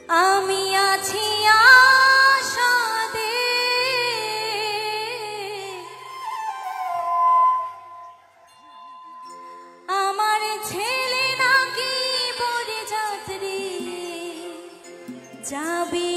আমি আছি আশাতে আমার ছেলে নাকি বরে যাত্রী যাবে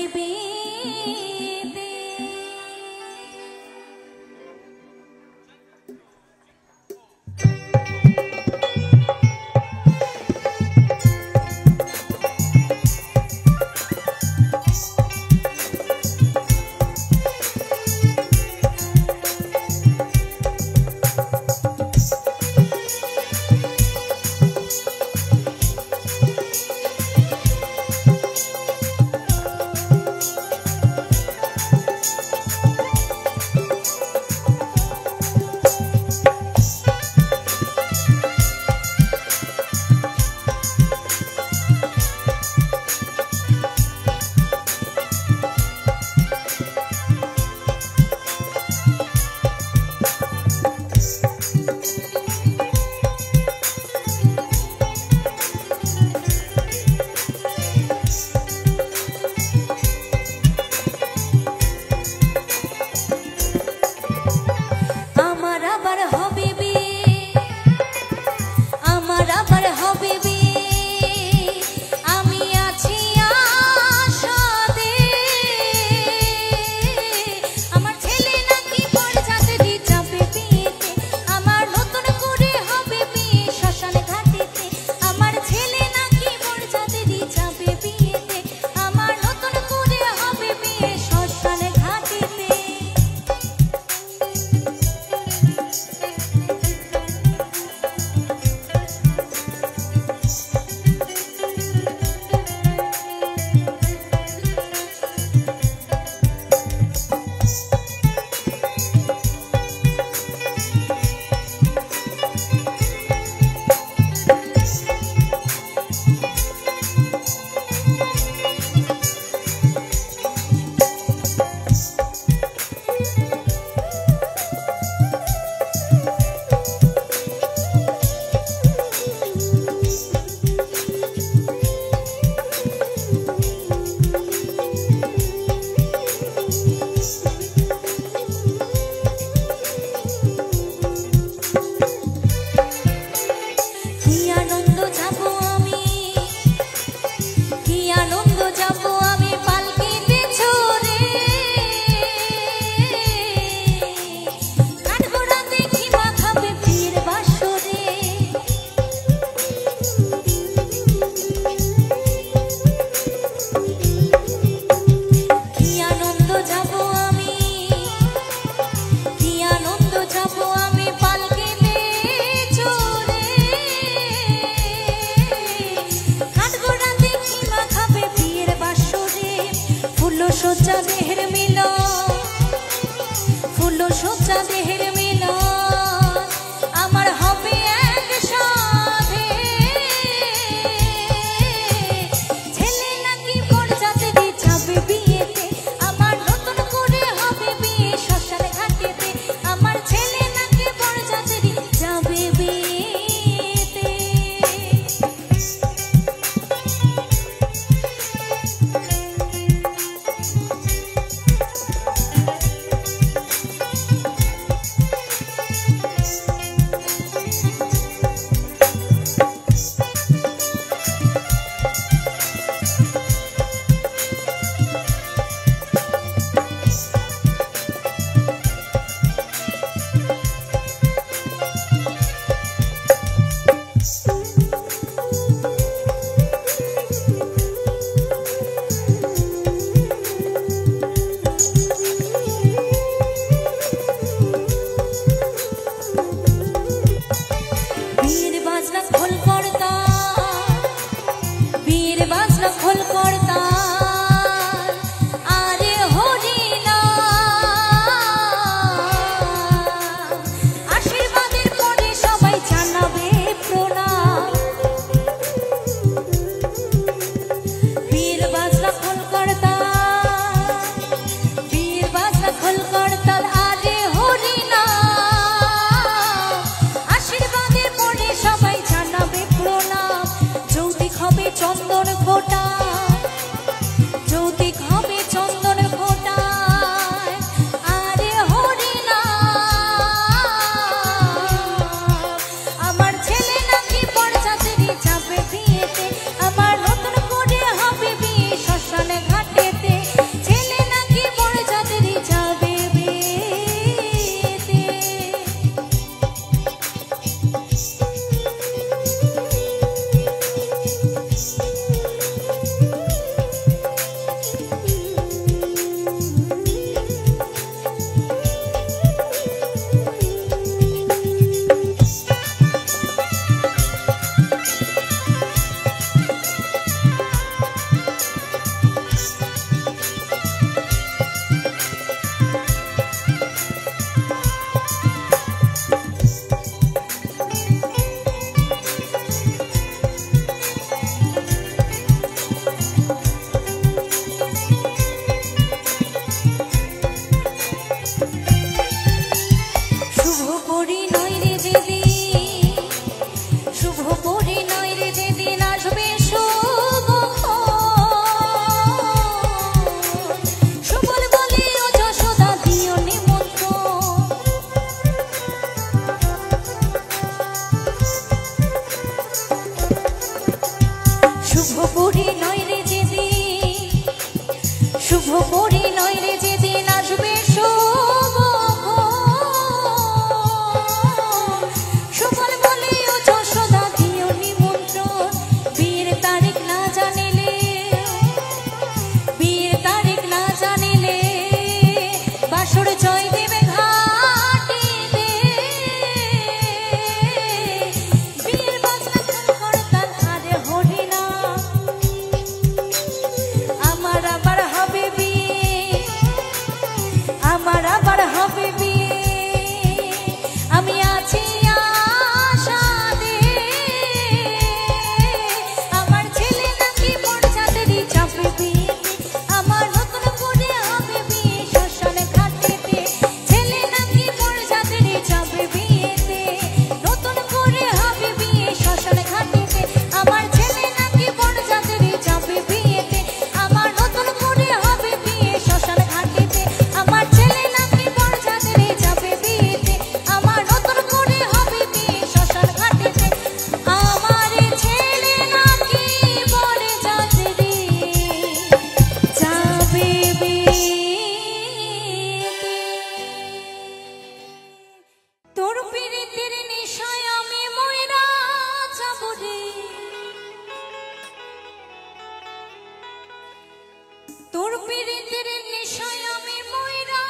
নেশায় আমি মইরা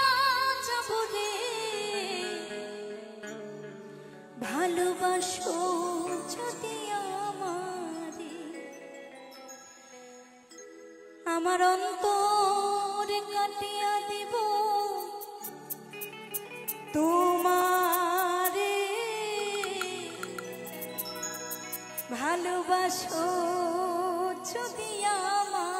যাব রে, ভালোবাসো যদি আমারে, আমার অন্তরে কাটিয়া দিব তোমারে, ভালোবাসো যদি আমারে।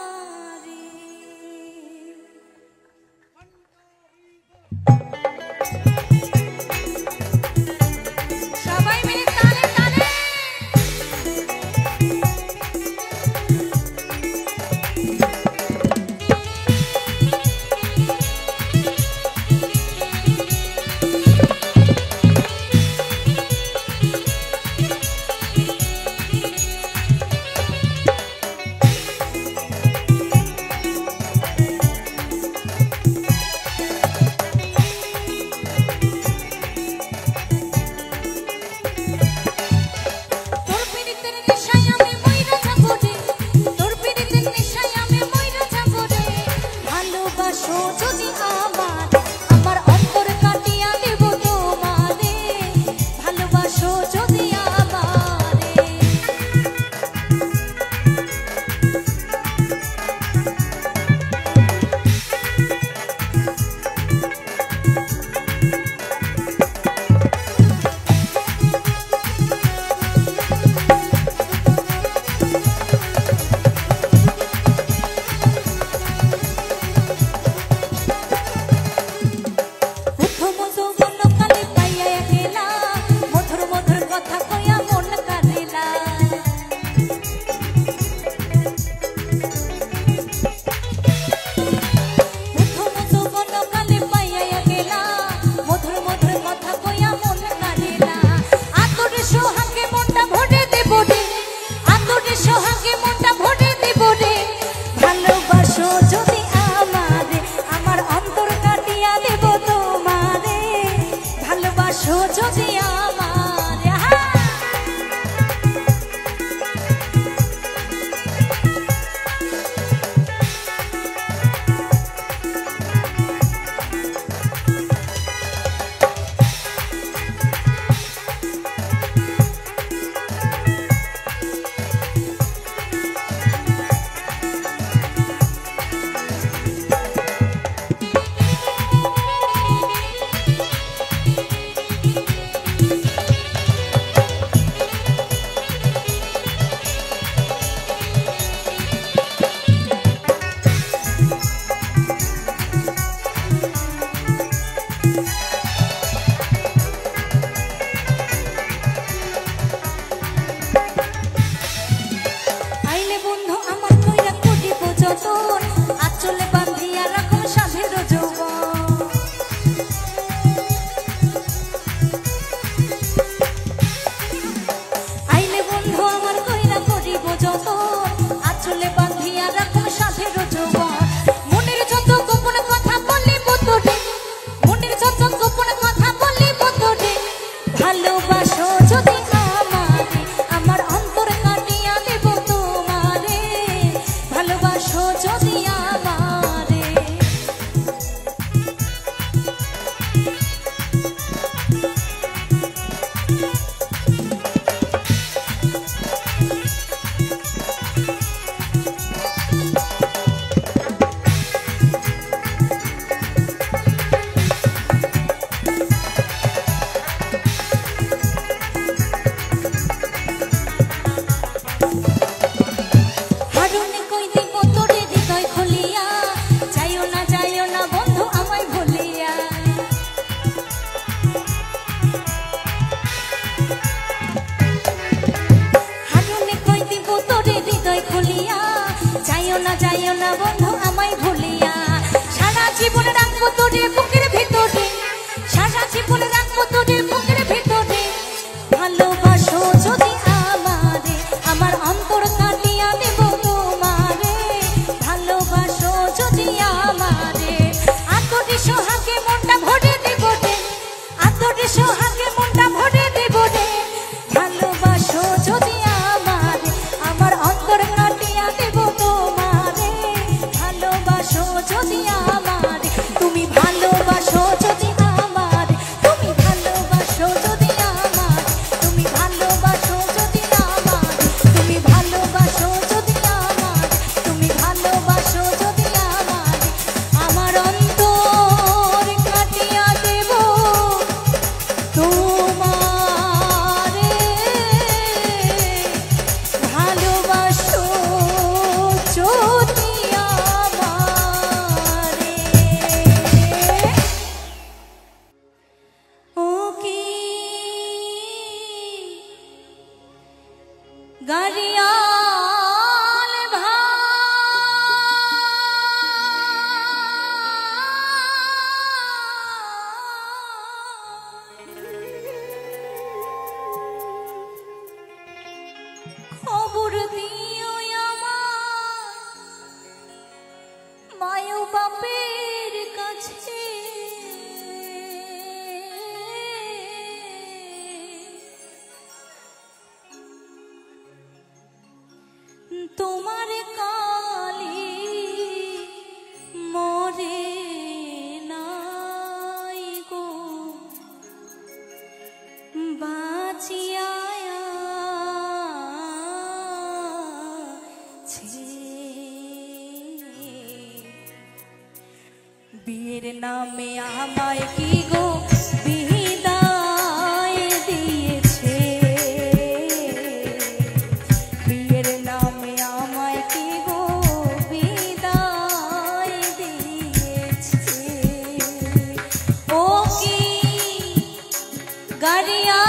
সবাই মিলে তালে তালে যদি আমার বাপের কাছে তোমার কালি মরে নাই গো বাঁচিয়া বিয়ের নামে আমায় কি গো বিদায় দিয়েছে বিয়ের নামে আমায় কি গো বিদায় দিয়েছে ও কি গাড়িয়া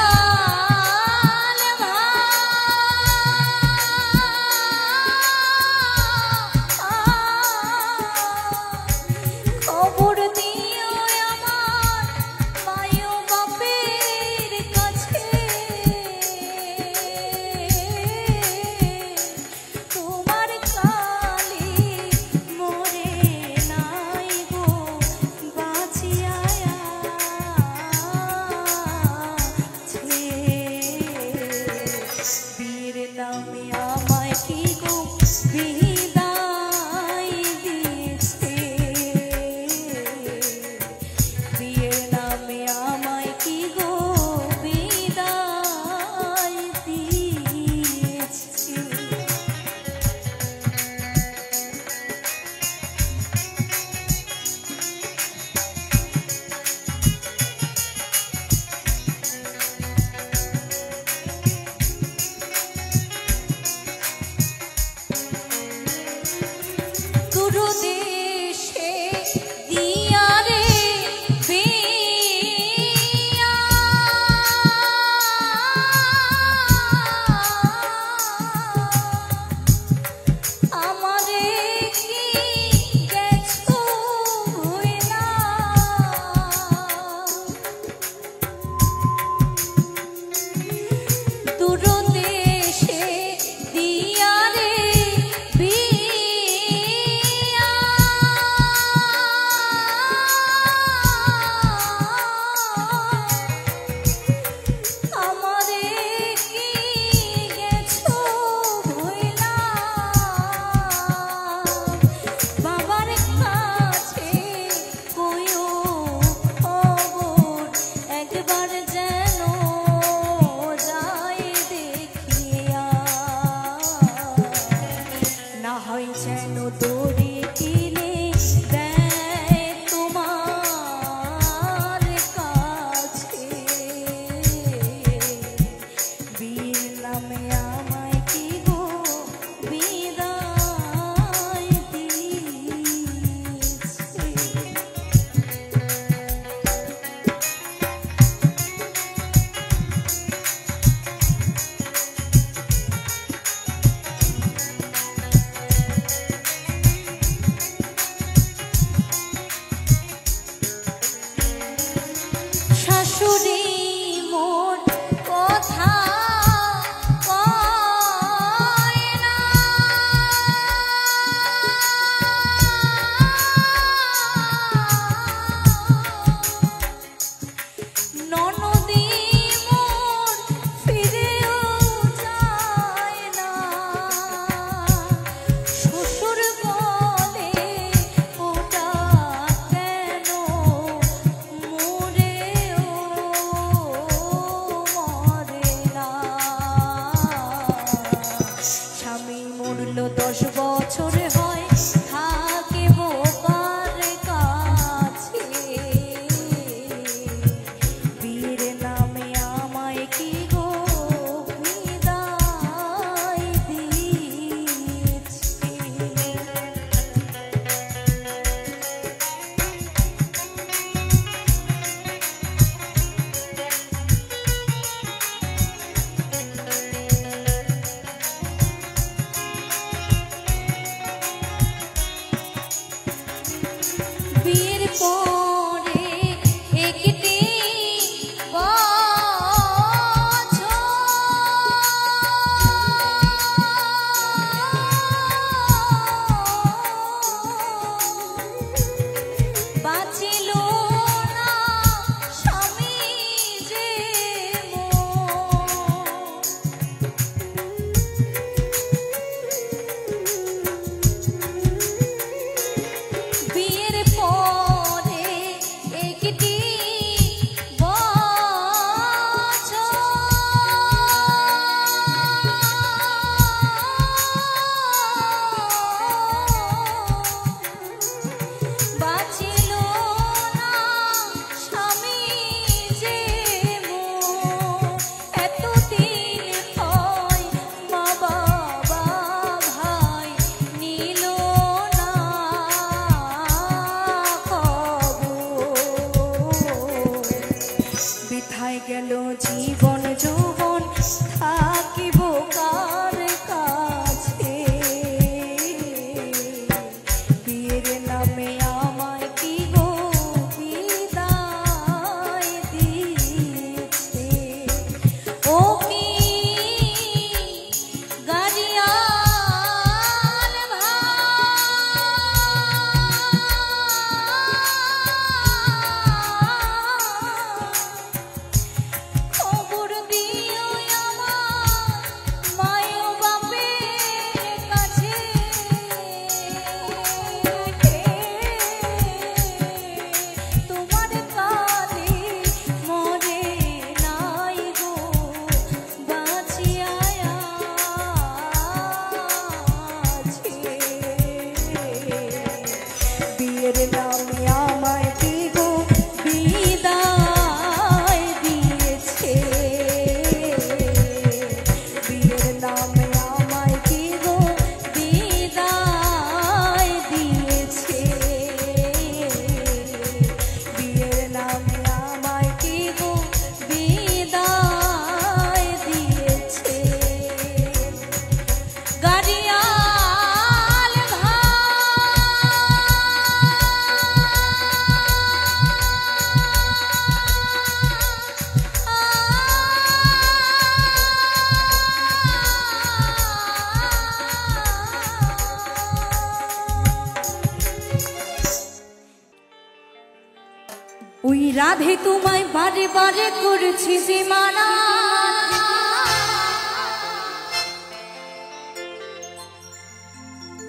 রাধে তোমায় বারে বারে করেছি যে মানা,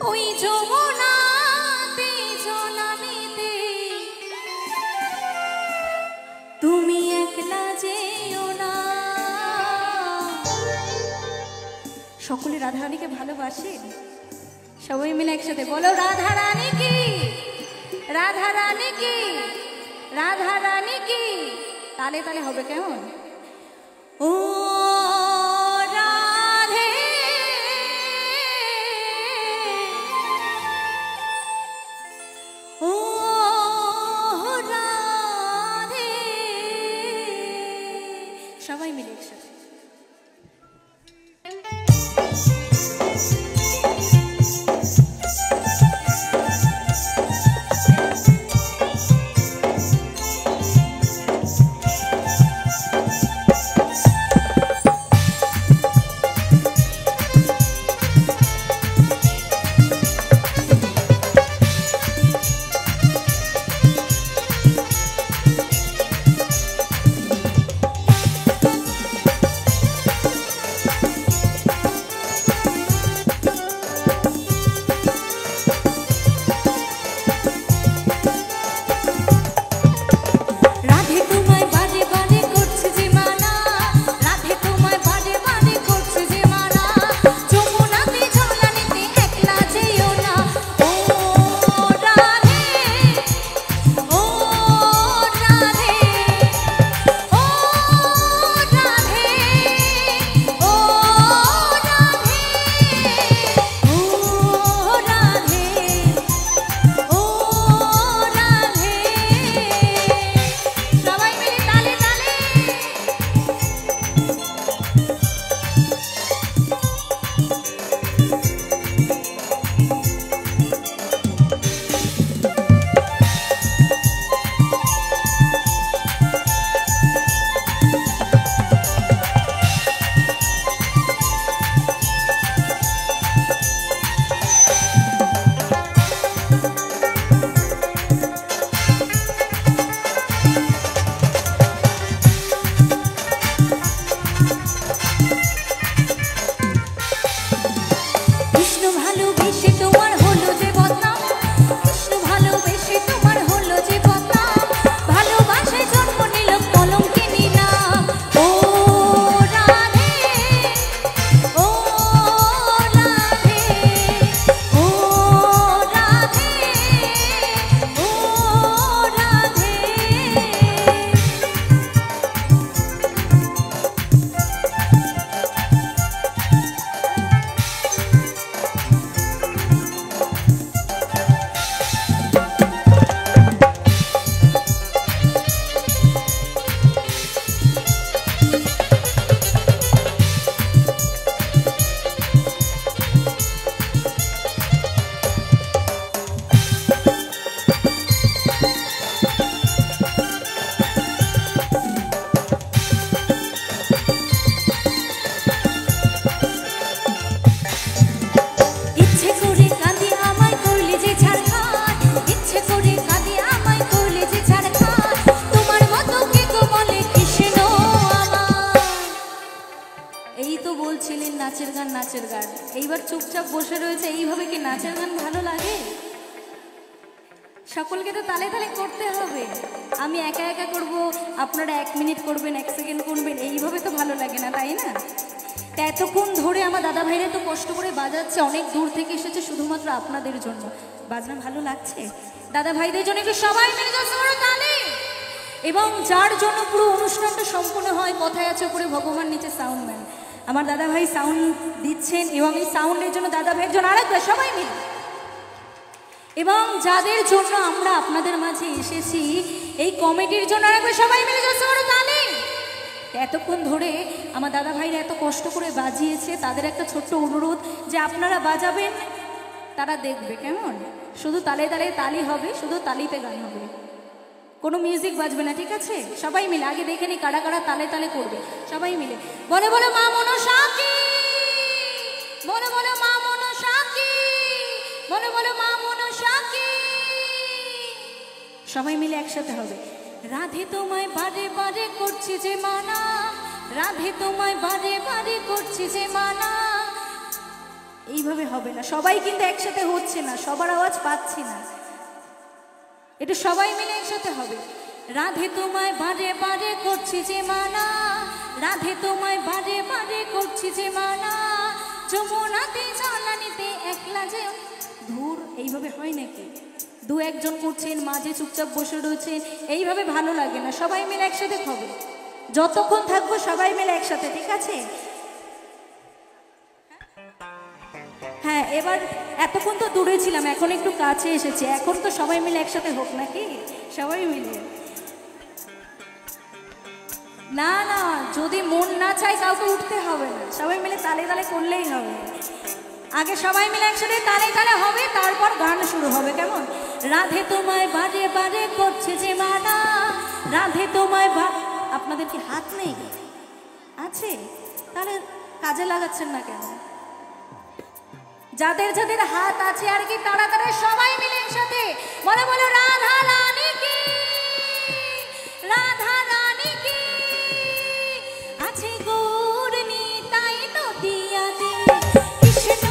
ওই যমুনাতে জলানিতে তুমি একলা যেও না। সকলে রাধারানীকে ভালোবাসেন? সবাই মিলে একসাথে বলো রাধারানী কি, রাধারানী কি, রাধারানী কি। তালে তালে হবে কেমন? ও রাধে ও রাধে, সবাই মিলে একসাথে। নাচের গান নাচের গান, এইবার চুপচাপ বসে রয়েছে। এইভাবে কি নাচের গান ভালো লাগে? সকলকে তো তালে তালে করতে হবে। আমি একা একা করব, আপনারা 1 মিনিট করবেন, 1 সেকেন্ড করবেন, এইভাবে তো ভালো লাগে না, তাই না? তা এতক্ষণ ধরে আমার দাদা ভাইরা তো কষ্ট করে বাজাচ্ছে, অনেক দূর থেকে এসেছে শুধুমাত্র আপনাদের জন্য। বাজনা ভালো লাগছে? দাদা ভাইদের জন্য কি সবাই মিলে জোরে তালি? এবং যার জন্য পুরো অনুষ্ঠানটা সম্পূর্ণ হয়, কথায় আছে উপরে ভগবান, নিচে সাউন্ডম্যান। আমার দাদা ভাই সাউন্ড দিচ্ছেন এবং এই সাউন্ডের জন্য দাদা ভাইয়ের জন্য আরেকবার সবাই মিলে, এবং যাদের জন্য আমরা আপনাদের মাঝে এসেছি এই কমিটির জন্য আরেকবার সবাই মিলে জোরে তালি। এতক্ষণ ধরে আমার দাদা ভাইরা এত কষ্ট করে বাজিয়েছে, তাদের একটা ছোট্ট অনুরোধ যে আপনারা বাজাবেন, তারা দেখবে কেমন, শুধু তালে তালে তালি হবে, শুধু তালিতে গান হবে, কোনো মিউজিক বাজবে না, ঠিক আছে? সবাই মিলে আগে দেখে নি কারা কারা তালে তালে করবে। সবাই মিলে বলে বলে মা মনসা কি, বলে বলে মা মনসা কি, বলে বলে মা মনসা কি। সবাই মিলে একসাথে হবে। রাধে তোমায় বারে বারে করছি যে মানা, রাধে তোমায় বারে বারে করছি যে মানা। এইভাবে হবে না, সবাই কিন্তু একসাথে হচ্ছে না, সবার আওয়াজ পাচ্ছি না, এটা সবাই মিলে একসাথে হবে। রাধে তোমায় বারে বারে করছি যে মানা, রাধে তোমায় বারে বারে করছি যে মানা, যমুনাতে জ্বালানিতে একলা যে ধুর। এইভাবে হয় নাকি? দু একজন করছেন, মাঝে চুপচাপ বসে রয়েছেন, এইভাবে ভালো লাগে না। সবাই মিলে একসাথে হবে, যতক্ষণ থাকবো সবাই মিলে একসাথে, ঠিক আছে? হ্যাঁ, এবার এতক্ষণ তো দূরে ছিলাম, এখন একটু কাছে এসেছি, এখন তো সবাই মিলে একসাথে হোক নাকি? সবাই মিলে না না, যদি মন না চাই কাউকে উঠতে হবে না, সবাই মিলে তালে তালে করলেই হবে। আগে সবাই মিলে একসাথে তালে তালে হবে, তারপর গান শুরু হবে, কেমন? রাধে তোমায় বারে বারে করছে যে মানা, রাধে তোমায় আপনাদের কি হাত নেই? আছে, তাহলে কাজে লাগাচ্ছেন না কেন? যাদের যাদের হাত আছে আর কি, তারা তারা সবাই মিলে একসাথে বলে বলে রাধা রানী কি, রাধা রানী কি, আছে গৌর নিতাই নদিয়াতে, কৃষ্ণ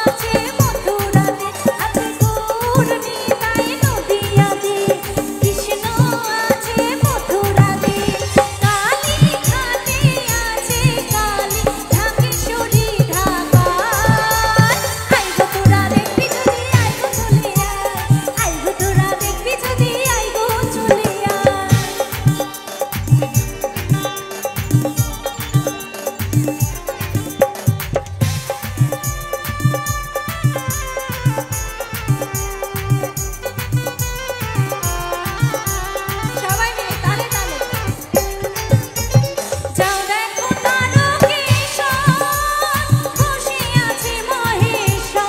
আছে মথুরাতে, আছে গৌর নিতাই নদিয়াতে, কৃষ্ণ আছে মথুরাতে, কালী ঘাটে আছে কালী ঢাকেশ্বরী ঢাকা। আইগো তোরা দেখবি যদি আইগো চলে আয়, আইগো তোরা দেখবি যদি আইগো চলে আয়। সবাই মিলে তালে তালে যাও দেখো তারকেশ্বর, বসে আছে মহেশ্বর।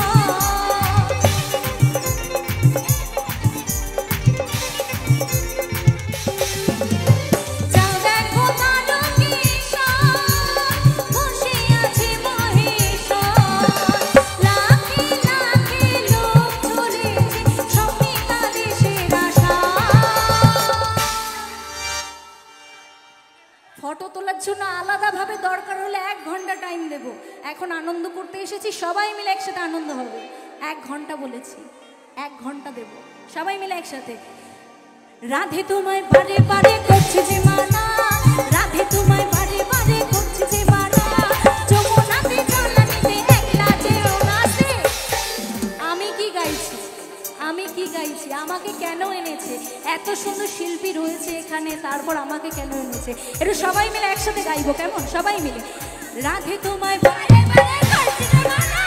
যাও দেখো তারকেশ্বর, বসে আছে মহেশ্বর। লাখে লাখে লোক চলেছে স্বপ্নে তাদের সেরা। ফটো তোলার জন্য আলাদাভাবে দরকার হলে 1 ঘন্টা টাইম দেব। এখন আনন্দ করতে এসেছি, সবাই মিলে একসাথে আনন্দ হবে। 1 ঘন্টা বলেছি, 1 ঘন্টা দেব, সবাই মিলে একসাথে। রাধে তোমায় বারে বারে করছে যে মানা, রাধে তোমায় বারে বারে করছে যে মানা, যমুনাতে জ্বালানিতে একলা যেও না সে। আমি কি গাইছি, আমি কি গাইছি, আমাকে কেন এনেছে? এত সুন্দর শিল্পী রয়েছে এখানে, তারপর আমাকে কেন এনেছে? একটু সবাই মিলে একসাথে গাইবো, কেমন? সবাই মিলে রাধে তোমায় বারে বারে করছি যে মানা,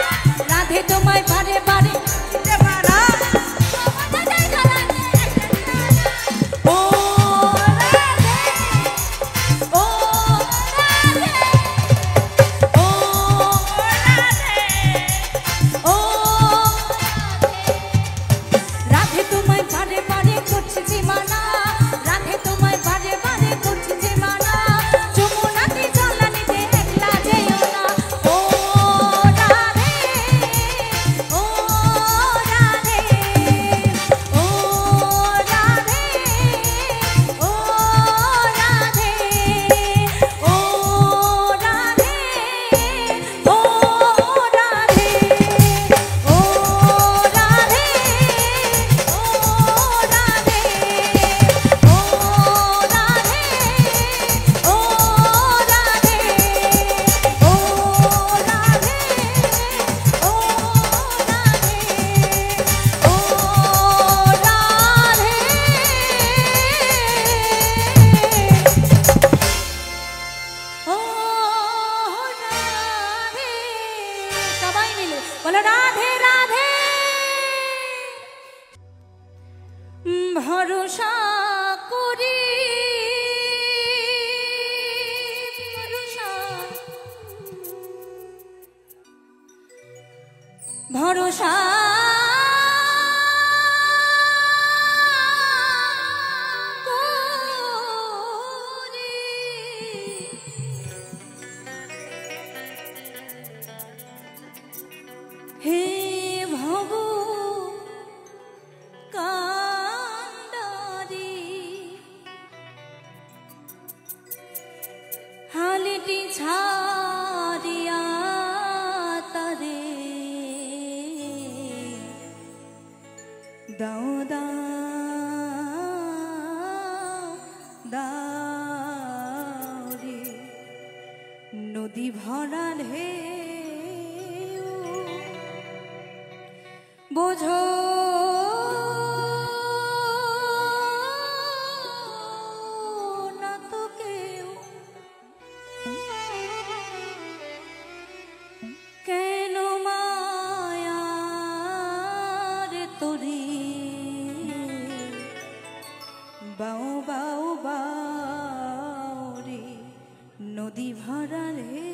রাধে তোমায় বারে বারে করছি যে মানা, যমুনাতে জ্বালানিতে একলা। ও রাধে, ও রাধে, ও রাধে, ও রাধে তোমায় বারে বারে করছে যে মানা, রাধে তোমায় বারে বারে করছে যে মানা, যমুনাতে জ্বালানিতে একলা যেও না। ও রাধে, ও রাধে, ও রাধে, ও রাধে, ও রাধে, ও রাধে, ও রাধে, সবাই মিলে বলো রাধে রাধে। ভরসা করি, ভরসা করি, হে ভব কান্ডারি ছাড়িয়া তারে দাও দাও রে নদী ভরা ঢেউ বোঝো বাও বাও বাও রে নদী ভরা রে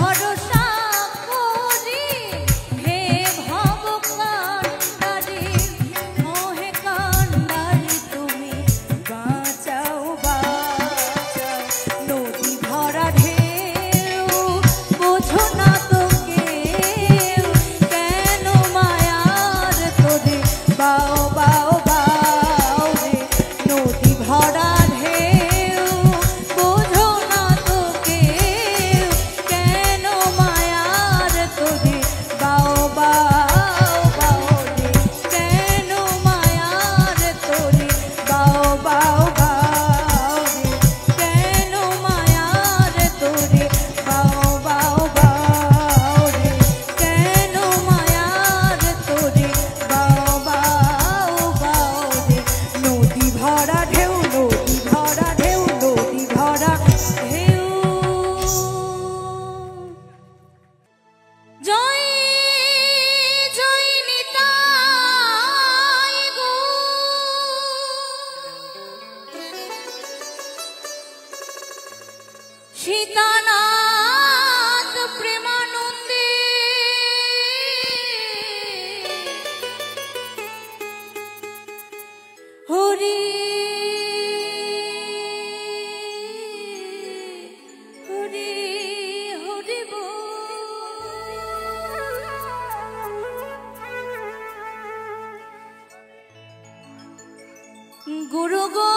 ভরসা করি হে ভবকান্ডারি মোহে কান্ডারি তুমি বাঁচাও বাঁচাও নদী ভরা ঢেউ বোঝো না তো কেউ কেন মায়ার তোরে বাও বাও বাও রে নদী ভরা ঢেউ বোঝো না তো কেউ কেন মায়ার তোরে বাও বাও বাও রে কেন মায়ার তোরে বাও বাও বাও রে কেন মায়ার তোরে বাও বাও বাও রে কেন মায়ার তোরে বাও বাও বাও রে নদী ভরা ঢেউ নদী ভরা ঢেউ নদী ভরা ঢেউ জয় জয় নিতাই গো সীতানাথ প্রেমানন্দে হরি হরি হরি গুরু গো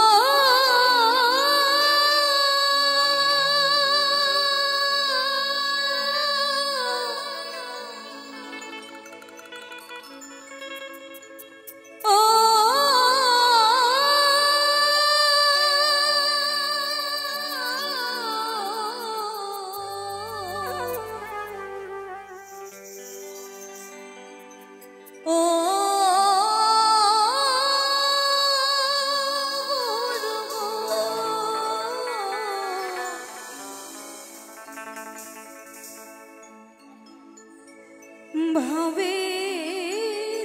ও ভাবে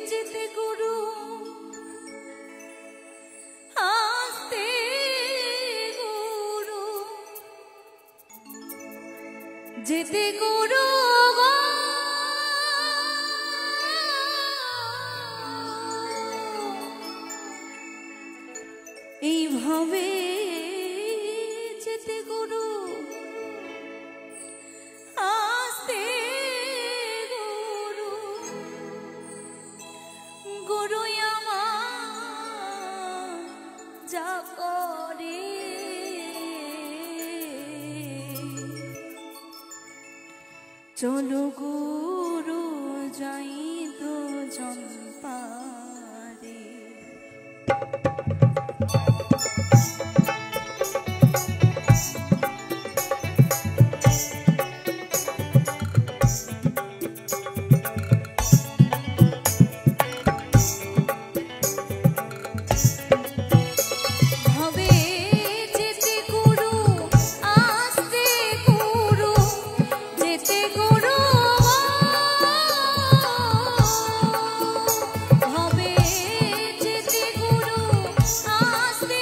যেতে গুরু আস্তে গুরু যেতে গুরু গো এইভাবে যেতে গুরু আস্তে গুরু গুরু আমার যা করে চলো গুরু যাই তো জনপারে ভাবে যেতে গুরু আস্তে গুরু যেতে গুরু ভাবে যেতে গুরু আস্তে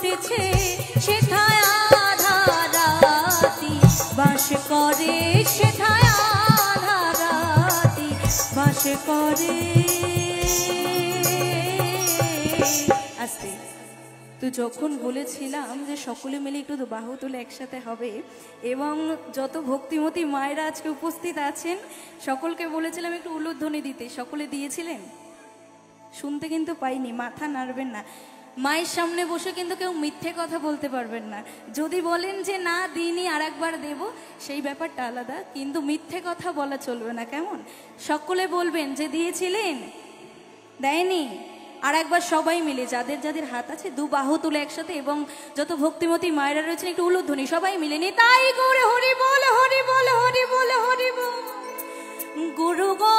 উঠেছে সেথায় আধা রাতি বাস করে, সেথায় আধা রাতি বাস করে। আস্তে তো যখন বলেছিলাম যে সকলে মিলে একটু বাহু তুলে একসাথে হবে এবং যত ভক্তিমতী মায়েরা আজকে উপস্থিত আছেন সকলকে বলেছিলাম একটু উলুধ্বনি দিতে, সকলে দিয়েছিলেন? শুনতে কিন্তু পাইনি, মাথা নাড়বেন না। মায়ের সামনে বসে কিন্তু কেউ মিথ্যে কথা বলতে পারবেন না। যদি বলেন যে না দিইনি আর একবার দেব, সেই ব্যাপারটা আলাদা, কিন্তু মিথ্যে কথা বলা চলবে না, কেমন? সকলে বলবেন যে দিয়েছিলেন, দেয়নি। আর একবার সবাই মিলে যাদের যাদের হাত আছে দু বাহু তুলে একসাথে এবং যত ভক্তিমতী মায়েরা রয়েছেন একটু উলুধ্বনি সবাই মিলে নি, তাই করে হরি বল হরি বল হরি বল হরি বল গুরু গো।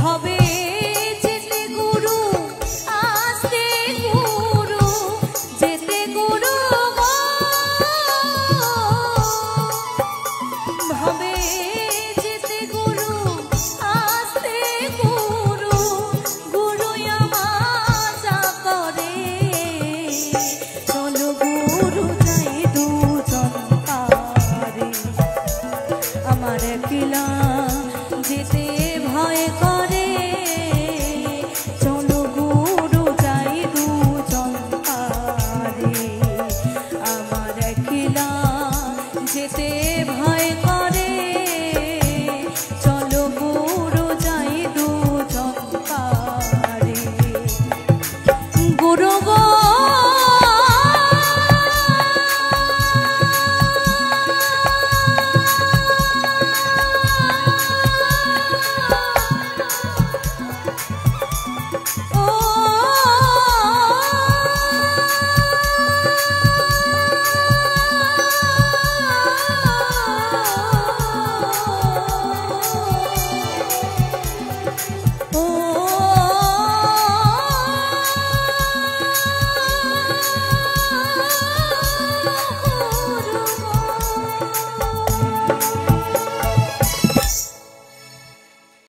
হবে